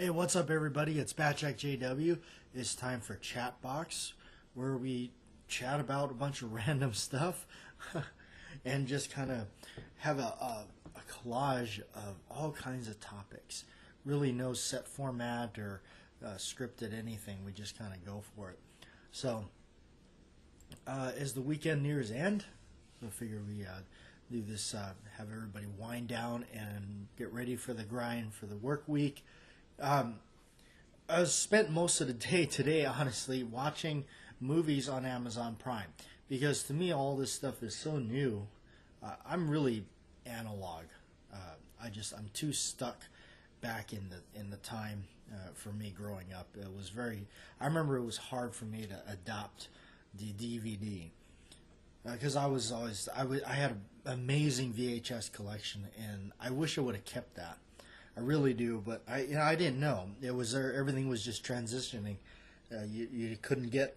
Hey, what's up, everybody? It's Batjack JW. It's time for Chat Box, where we chat about a bunch of random stuff and just kind of have a collage of all kinds of topics. Really, no set format or scripted anything. We just kind of go for it. So, as the weekend nears end, I figure we do this, have everybody wind down and get ready for the grind for the work week. I spent most of the day today, honestly, watching movies on Amazon Prime because to me all this stuff is so new. I'm really analog. I'm too stuck back in the time for me growing up. It was very. I remember it was hard for me to adopt the DVD because I had an amazing VHS collection and I wish I would have kept that. I really do, but I didn't know. It was everything was just transitioning. You couldn't get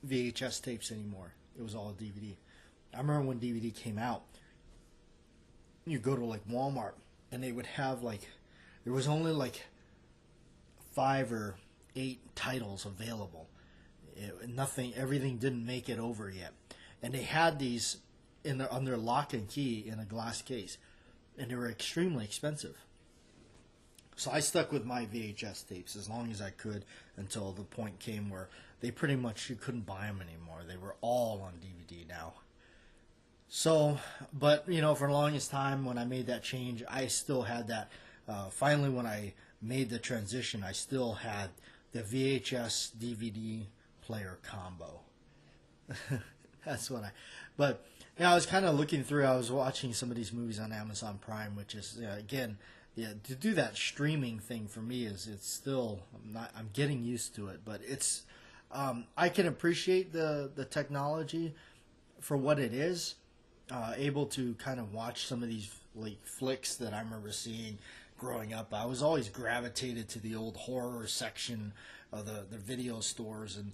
VHS tapes anymore. It was all DVD. I remember when DVD came out, you go to like Walmart and they would have there was only like 5 or 8 titles available. Everything didn't make it over yet, and they had these on their lock and key in a glass case. And they were extremely expensive. So I stuck with my VHS tapes as long as I could until the point came where they pretty much, you couldn't buy them anymore. They were all on DVD now. So, but, for the longest time when I made that change, I still had that. Finally, when I made the transition, I still had the VHS DVD player combo. That's what I was kind of looking through. I was watching some of these movies on Amazon Prime, which is to do that streaming thing for me it's still I'm getting used to it, but it's I can appreciate the technology for what it is. Able to kind of watch some of these like flicks that I remember seeing growing up. I was always gravitated to the old horror section of the video stores, and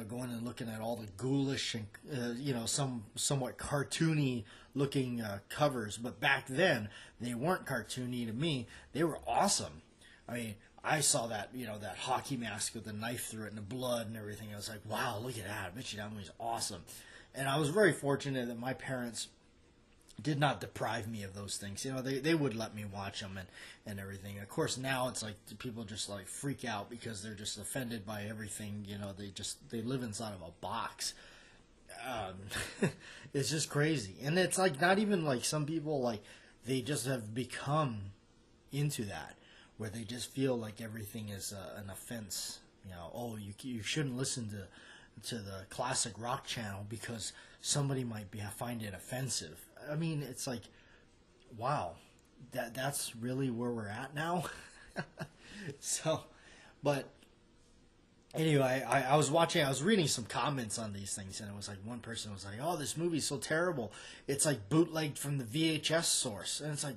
going and looking at all the ghoulish and some somewhat cartoony looking covers. But back then they weren't cartoony to me. They were awesome. I mean, I saw that that hockey mask with the knife through it and the blood and everything. I was like, wow, look at that! I bet you that movie's awesome. And I was very fortunate that my parents did not deprive me of those things. They would let me watch them and everything. Of course, now it's like people just like freak out because they're just offended by everything. They live inside of a box. It's just crazy. And it's like not even like some people, like they just have become into that where they just feel like everything is an offense. You shouldn't listen to the classic rock channel because somebody might find it offensive. I mean, it's like, wow, that's really where we're at now. So, but anyway, I was reading some comments on these things, and it was like one person was like, "Oh, this movie's so terrible. It's like bootlegged from the VHS source," and it's like,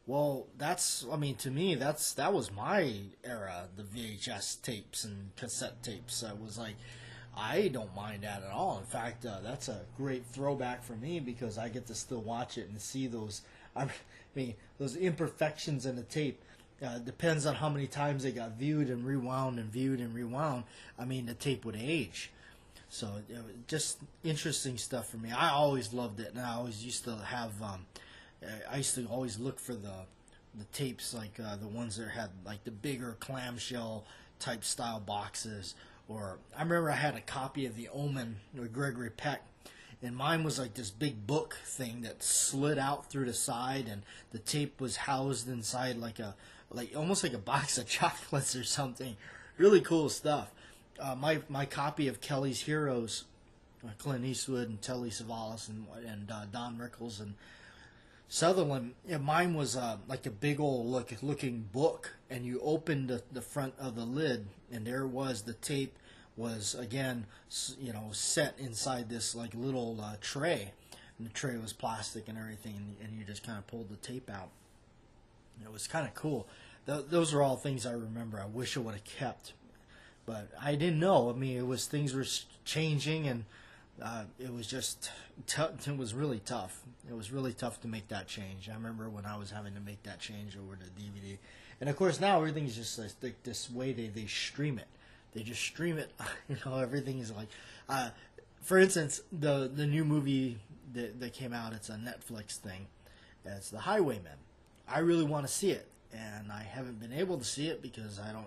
well, to me, that was my era, the VHS tapes and cassette tapes. I was like, I don't mind that at all. In fact, that's a great throwback for me because I get to still watch it and see those. Those imperfections in the tape. Depends on how many times they got viewed and rewound and viewed and rewound. The tape would age. So just interesting stuff for me. I always loved it, and I always used to have. I used to always look for the tapes like the ones that had like the bigger clamshell type style boxes. Or I remember I had a copy of The Omen with Gregory Peck, and mine was like this big book thing that slid out through the side, and the tape was housed inside like almost like a box of chocolates or something. Really cool stuff. My copy of Kelly's Heroes, Clint Eastwood and Telly Savalas and Don Rickles and Sutherland. Mine was like a big old looking book, and you opened the front of the lid, and there was the tape was again set inside this like little tray, and the tray was plastic and everything, and you just kind of pulled the tape out. It was kind of cool. Those are all things I remember. I wish I would have kept, but I didn't know. It was things were changing, and it was just it was really tough. It was really tough to make that change. I remember when I was having to make that change over to DVD. And of course now everything's just like this way they stream it. They just stream it. Everything is like, for instance, the new movie that came out. It's a Netflix thing. It's The Highwaymen. I really want to see it, and I haven't been able to see it because I don't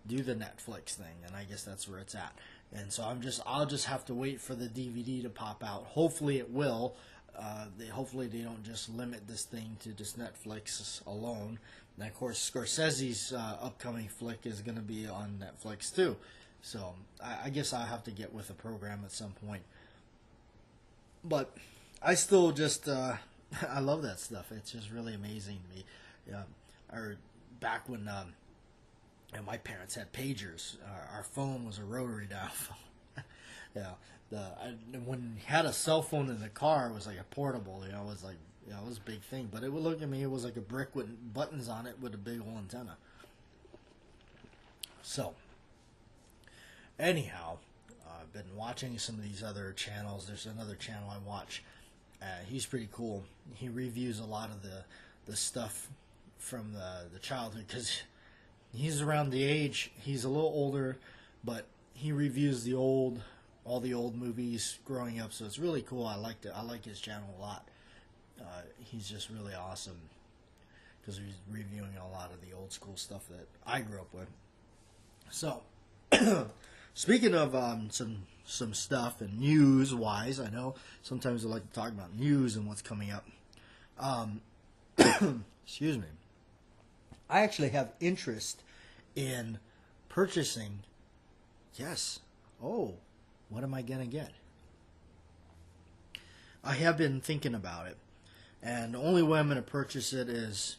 do the Netflix thing, and I guess that's where it's at. And so I'll just have to wait for the DVD to pop out. Hopefully it will. Hopefully they don't just limit this thing to just Netflix alone. And of course, Scorsese's upcoming flick is going to be on Netflix too. So I guess I'll have to get with the program at some point. But I still just I love that stuff. It's just really amazing to me. Yeah, or back when my parents had pagers. Our phone was a rotary dial phone. When you had a cell phone in the car, it was like a portable. It was like it was a big thing. But it would look at me. It was like a brick with buttons on it with a big old antenna. So, anyhow, I've been watching some of these other channels. There's another channel I watch. He's pretty cool. He reviews a lot of the stuff from the childhood because he's around the age. He's a little older, but he reviews all the old movies growing up. So it's really cool. I like his channel a lot. He's just really awesome because he's reviewing a lot of the old school stuff that I grew up with. So, speaking of some stuff and news wise, I know sometimes I like to talk about news and what's coming up. Excuse me. I actually have interest in purchasing. Yes. Oh, what am I gonna get? I have been thinking about it, and the only way I'm gonna purchase it is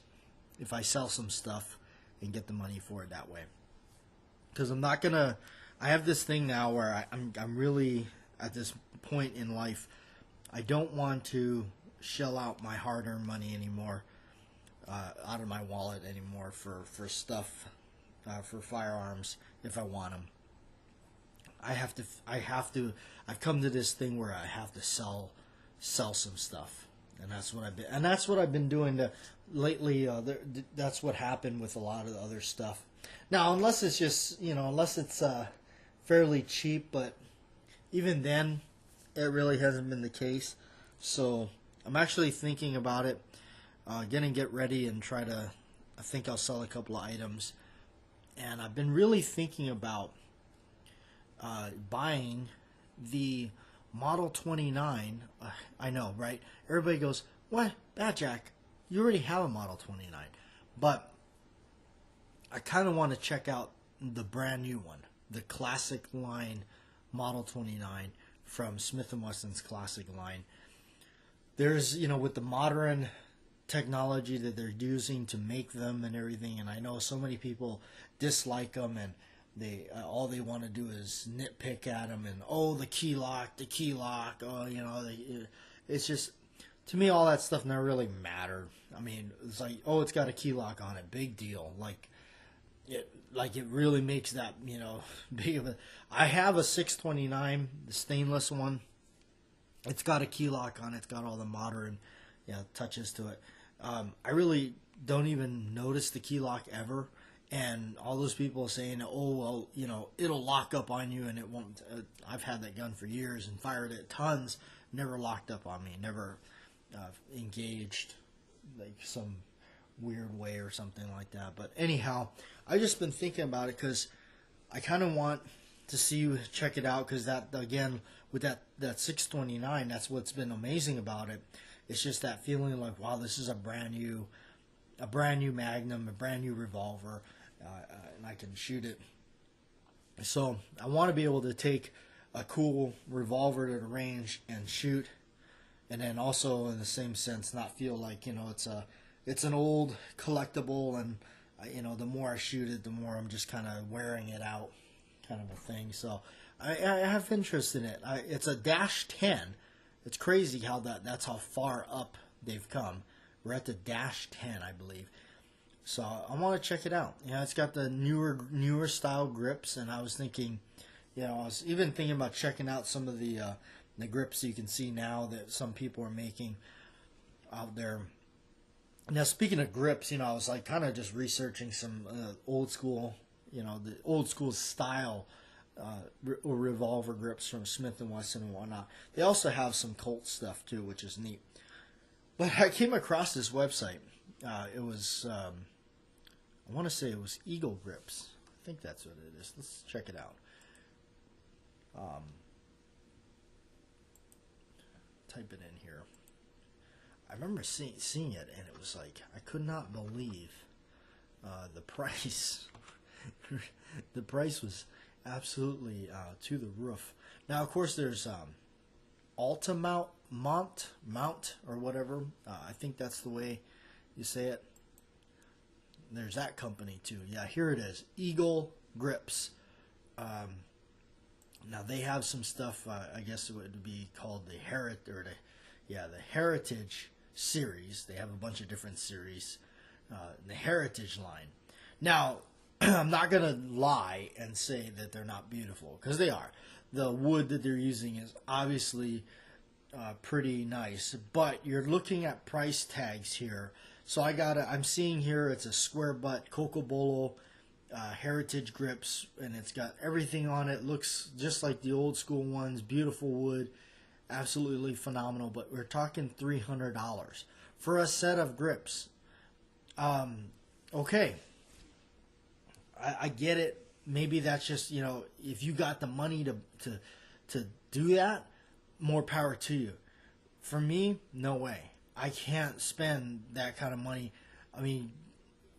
if I sell some stuff and get the money for it that way. Because I'm not gonna. I have this thing now where I'm really at this point in life. I don't want to shell out my hard-earned money anymore, out of my wallet anymore for stuff, for firearms if I want them. I have to. I've come to this thing where I have to sell some stuff, and that's what I've been doing lately. That's what happened with a lot of the other stuff. Now, unless it's just unless it's fairly cheap, but even then, it really hasn't been the case. So I'm actually thinking about it, get ready and try to. I think I'll sell a couple of items, and I've been really thinking about buying the Model 29. I know, right? Everybody goes, "What, Bat Jack? You already have a Model 29," but I kind of want to check out the brand new one, the classic line Model 29 from Smith & Wesson's classic line. There's, with the modern technology that they're using to make them and everything, and I know so many people dislike them, and they all they want to do is nitpick at them, and the key lock, it's just, to me, all that stuff never really mattered. I mean, it's like, it's got a key lock on it, big deal, it really makes that, big of a. I have a 629, the stainless one. It's got a key lock on it. It's got all the modern, touches to it. I really don't even notice the key lock ever. And all those people saying, it'll lock up on you, and it won't. I've had that gun for years and fired it tons. Never locked up on me. Never engaged like some weird way or something like that. But anyhow, I've just been thinking about it because I kind of want to check it out, because that, again, with that 629, that's what's been amazing about it. It's just that feeling like, wow, this is a brand new Magnum, a brand new revolver, and I can shoot it. So I want to be able to take a cool revolver to the range and shoot, and then also in the same sense not feel like it's an old collectible, and the more I shoot it, the more I'm just kind of wearing it out, kind of a thing. So I have interest in it. It's a -10. It's crazy how that's how far up they've come. We're at the -10, I believe. So I want to check it out. It's got the newer style grips, and I was thinking, I was even thinking about checking out some of the grips you can see now that some people are making out there. Now, speaking of grips, I was like kind of just researching some old school, the old school style revolver grips from Smith and Wesson and whatnot. They also have some Colt stuff too, which is neat. But I came across this website. It was, I want to say it was Eagle Grips. I think that's what it is. Let's check it out. Type it in here. I remember seeing it, and it was like I could not believe the price. The price was absolutely to the roof. Now, of course, there's Altamount Mount or whatever. I think that's the way you say it. There's that company too. Yeah, here it is. Eagle Grips. Now they have some stuff. I guess it would be called the the Heritage series. They have a bunch of different series. The Heritage line. Now, I'm not gonna lie and say that they're not beautiful, because they are. The wood that they're using is obviously pretty nice, but you're looking at price tags here. So I'm seeing here it's a square butt Cocobolo Heritage grips, and it's got everything on it. Looks just like the old school ones. Beautiful wood, absolutely phenomenal. But we're talking $300 for a set of grips. Okay, I get it. Maybe that's just, if you got the money to do that, more power to you. For me, no way. I can't spend that kind of money. I mean,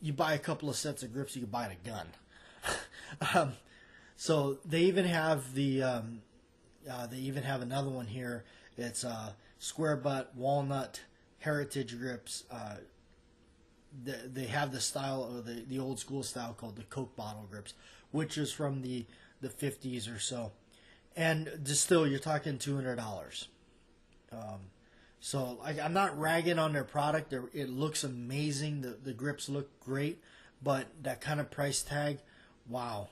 you buy a couple of sets of grips, you can buy a gun. So they even have they even have another one here. It's square butt walnut Heritage grips. They have the style of the old school style called the Coke bottle grips, which is from the 50s or so. And just still, you're talking $200. So I'm not ragging on their product. It looks amazing. The grips look great, but that kind of price tag, wow.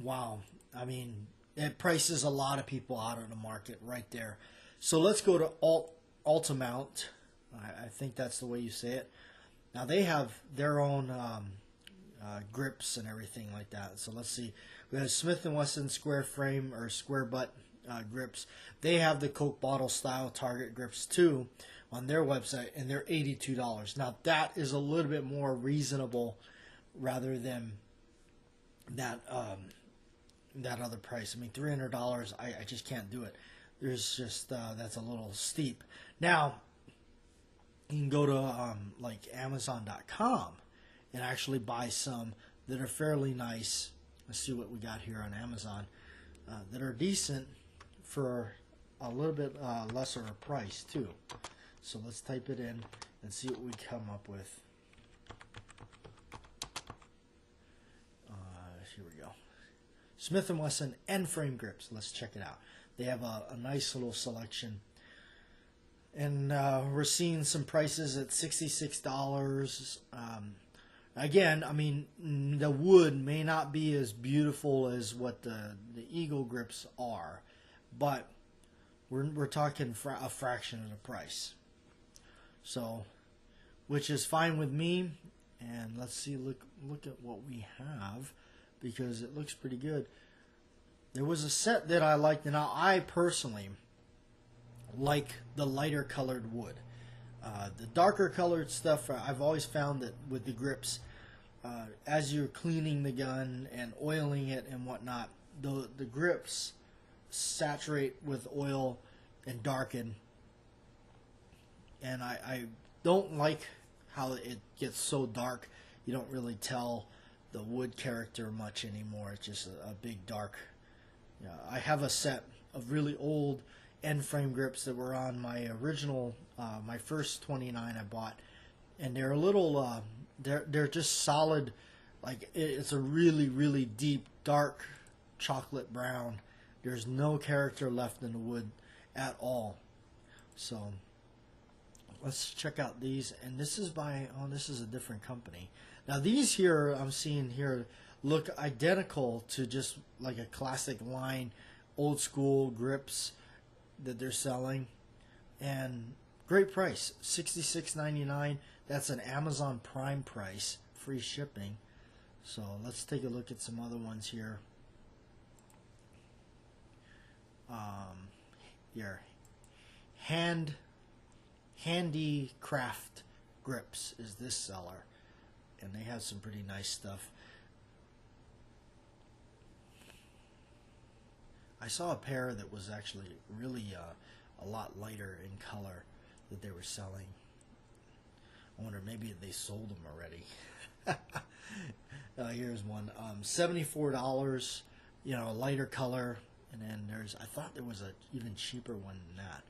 I mean, it prices a lot of people out of the market right there. So let's go to Altamount. I think that's the way you say it. Now they have their own grips and everything like that. So let's see. We have Smith & Wesson square frame or square butt grips. They have the Coke bottle style Target grips too on their website, and they're $82. Now that is a little bit more reasonable rather than that other price. I mean, $300. I just can't do it. There's just that's a little steep. Now you can go to like Amazon.com and actually buy some that are fairly nice. Let's see what we got here on Amazon that are decent for a little bit lesser price too. So let's type it in and see what we come up with. Here we go. Smith & Wesson end frame grips. Let's check it out. They have a nice little selection. And we're seeing some prices at $66. Again, I mean, the wood may not be as beautiful as what the Eagle grips are, but we're talking a fraction of the price. So, which is fine with me. And let's see, look at what we have, because it looks pretty good. There was a set that I liked, and I personally like the lighter colored wood. The darker colored stuff, I've always found that with the grips, as you're cleaning the gun and oiling it and whatnot, the grips saturate with oil and darken. And I don't like how it gets so dark. You don't really tell the wood character much anymore. It's just a big dark. I have a set of really old end frame grips that were on my original, my first 29 I bought, and they're a little, they're just solid. Like it's a really deep dark chocolate brown. There's no character left in the wood at all. So let's check out these, and this is this is a different company. Now these here I'm seeing here look identical to just like a classic line old school grips that they're selling, and great price, $66.99. That's an Amazon Prime price, free shipping. So let's take a look at some other ones here. Here, Handicraft Grips is this seller, and they have some pretty nice stuff. I saw a pair that was actually really a lot lighter in color that they were selling. I wonder, maybe they sold them already. Here's one, $74. You know, lighter color, and then I thought there was a even cheaper one than that.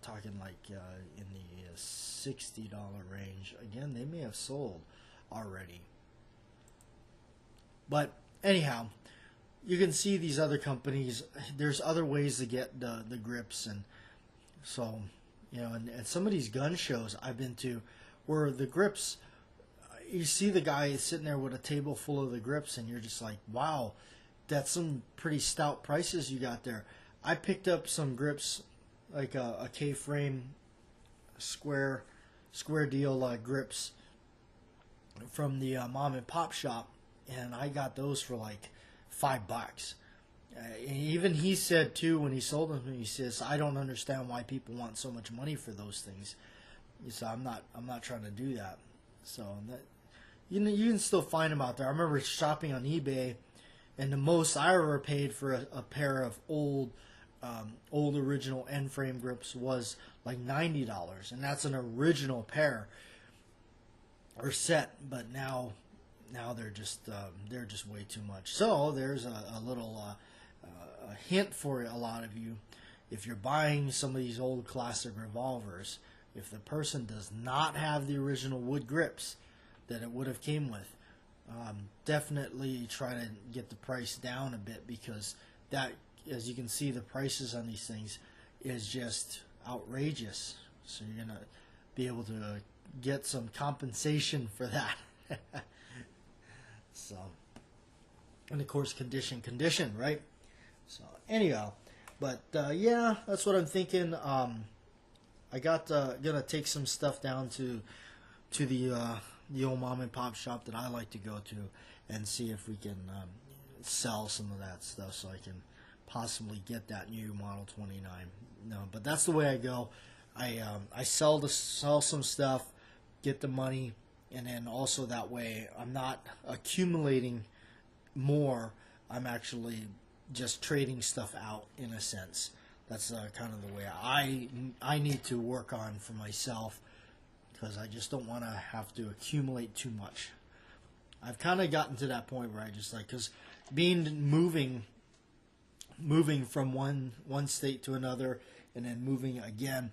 Talking like in the $60 range. Again, they may have sold already. But anyhow, you can see these other companies. There's other ways to get the grips, and so, you know, and some of these gun shows I've been to, where the grips, you see the guy sitting there with a table full of the grips, and you're just like, wow, that's some pretty stout prices you got there. I picked up some grips, like a K-frame square deal grips from the mom and pop shop, and I got those for like $5. And even he said too, when he sold them, he says, I don't understand why people want so much money for those things. He said, I'm not trying to do that. So that, you know, you can still find them out there. I remember shopping on eBay, and the most I ever paid for a pair of old original end frame grips was like $90, and that's an original pair or set. But now they're just way too much. So there's a little a hint for a lot of you. If you're buying some of these old classic revolvers, if the person does not have the original wood grips that it would have came with, definitely try to get the price down a bit, because that, as you can see, the prices on these things is just outrageous. So you're going to be able to get some compensation for that. So, and of course, condition, right? So anyhow, but yeah, that's what I'm thinking. I got gonna take some stuff down to the old mom and pop shop that I like to go to, and see if we can sell some of that stuff, so I can possibly get that new Model 29. No, but that's the way I go. I sell some stuff, get the money, and then also that way I'm not accumulating more. I'm actually just trading stuff out in a sense. That's kind of the way I need to work on for myself, because I just don't want to have to accumulate too much. I've kind of gotten to that point where I just like, because moving from one state to another, and then moving again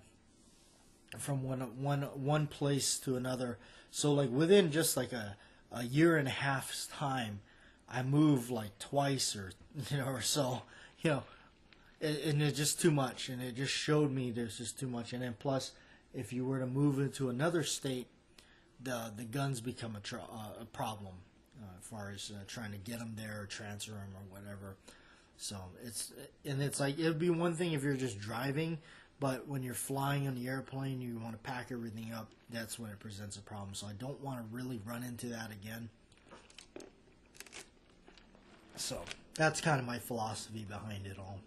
from one place to another. So like within just like a year and a half's time, I moved like twice or so, and it's just too much, and it just showed me there's just too much. And then plus, if you were to move into another state, the guns become a problem as far as trying to get them there or transfer them or whatever. So it's like, it would be one thing if you're just driving, but when you're flying on the airplane, you want to pack everything up. That's when it presents a problem. So I don't want to really run into that again. So that's kind of my philosophy behind it all.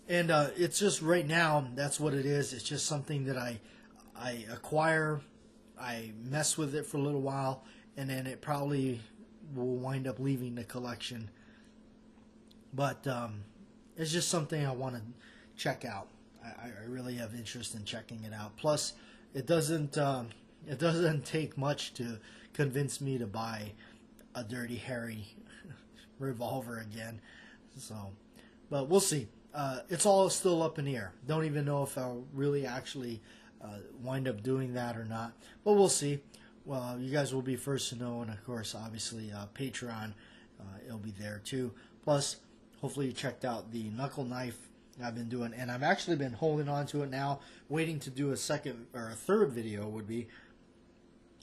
And it's just right now, that's what it is. It's just something that I acquire, I mess with it for a little while, and then it probably will wind up leaving the collection. But it's just something I want to check out. I really have interest in checking it out. Plus, it doesn't take much to convince me to buy a Dirty Harry revolver again. So, but we'll see. It's all still up in the air. Don't even know if I'll really actually wind up doing that or not. But we'll see. Well, you guys will be first to know, and of course, obviously, Patreon, it'll be there too. Plus, hopefully you checked out the knuckle knife I've been doing, and I've actually been holding on to it now, waiting to do a second or a third video would be,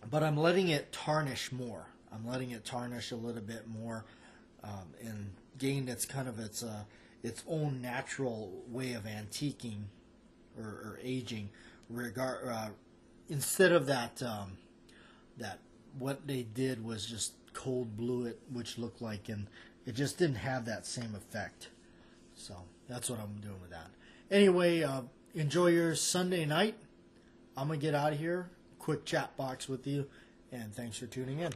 but I'm letting it tarnish more. I'm letting it tarnish a little bit more, and gain its kind of its own natural way of antiquing or aging, instead of that that what they did was just cold blue it, which looked like, and it just didn't have that same effect. So that's what I'm doing with that. Anyway, enjoy your Sunday night. I'm gonna get out of here. Quick chat box with you, and thanks for tuning in.